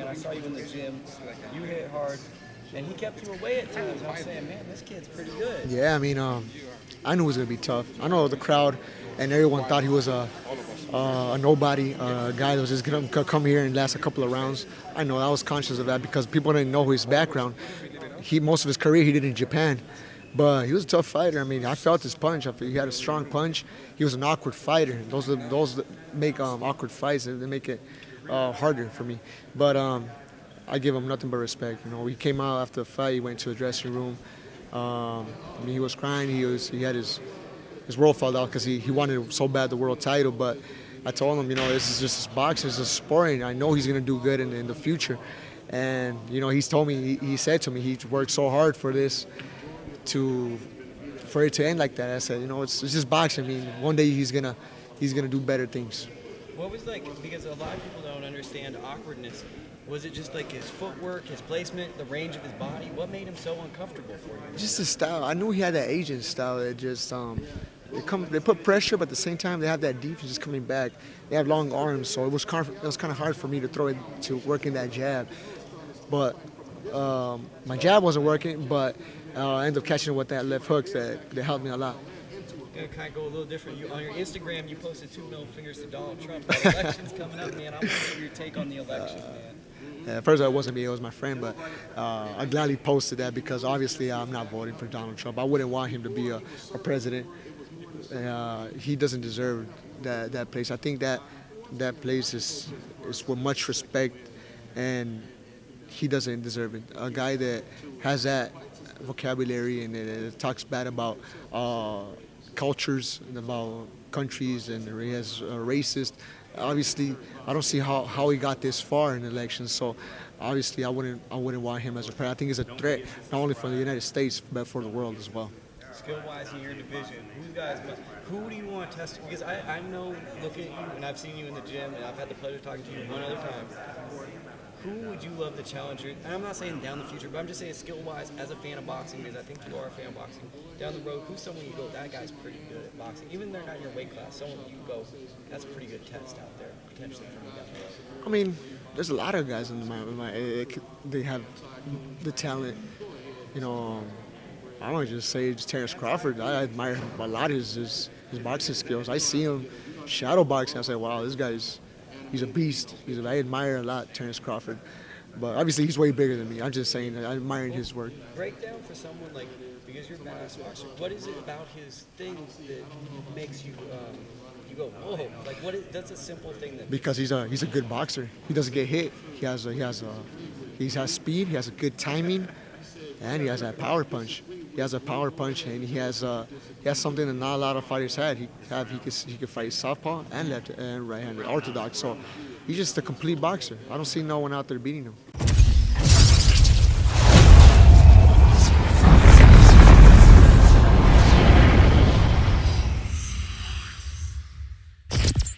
I saw you in the gym. You hit hard, and he kept you away at times. I was saying, man, this kid's pretty good. Yeah, I mean, I knew it was gonna be tough. I know the crowd and everyone thought he was a nobody, a guy that was just gonna come here and last a couple of rounds. I know I was conscious of that because people didn't know his background. Most of his career he did in Japan, but he was a tough fighter. I mean, I felt his punch. I felt he had a strong punch. He was an awkward fighter. Those that make awkward fights. They make it harder for me. But I give him nothing but respect. You know, he came out after the fight. He went to the dressing room. I mean, he was crying. He had his world fell out because he wanted so bad the world title. But I told him, you know, this is just boxing. It's a sport, and I know he's gonna do good in the future. And you know, he's told me, he said to me, he worked so hard for this, for it to end like that. I said, you know, it's just boxing. I mean, one day he's gonna do better things. What was like, because a lot of people don't understand awkwardness. Was it just like his footwork, his placement, the range of his body? What made him so uncomfortable for you? Just his style. I knew he had that Asian style that just they put pressure, but at the same time they have that defense just coming back. They have long arms, so it was kind of hard for me to throw it to work in that jab. But my jab wasn't working, but I ended up catching it with that left hook that helped me a lot. Gonna kind of go a little different. On your Instagram, you posted 2 middle fingers to Donald Trump. The election's coming up, man. I want to hear your take on the election, man. At first, it wasn't me; it was my friend. But I gladly posted that because obviously I'm not voting for Donald Trump. I wouldn't want him to be a president. He doesn't deserve that place. I think that place is with much respect, and he doesn't deserve it. A guy that has that vocabulary and talks bad about cultures and about countries, and he has racist. Obviously, I don't see how he got this far in elections. So, obviously, I wouldn't want him as a president. I think he's a threat not only for the United States but for the world as well. Skill-wise in your division, who do you want to test? Because I know, looking at you, and I've seen you in the gym, and I've had the pleasure of talking to you one other time. Who would you love to challenge you? And I'm not saying down the future, but I'm just saying skill-wise as a fan of boxing, because I think you are a fan of boxing. Down the road, who's someone you go, that guy's pretty good at boxing? Even if they're not in your weight class, someone you go, that's a pretty good test out there, potentially for me down the road. I mean, there's a lot of guys in they have the talent. You know, I don't just say it's Terence Crawford. I admire a lot of his boxing skills. I see him shadow boxing. I say, wow, this guy's he's a beast. I admire a lot Terence Crawford. But obviously he's way bigger than me. I'm just saying I admire his work. Break down for someone like, because you're a badass boxer, what is it about his things that makes you you go, whoa, like that's a simple thing that... Because he's a good boxer. He doesn't get hit. He has speed, he has a good timing, and he has that power punch. He has a power punch, and he has something that not a lot of fighters had. He could fight southpaw and left and right-handed orthodox. So he's just a complete boxer. I don't see no one out there beating him.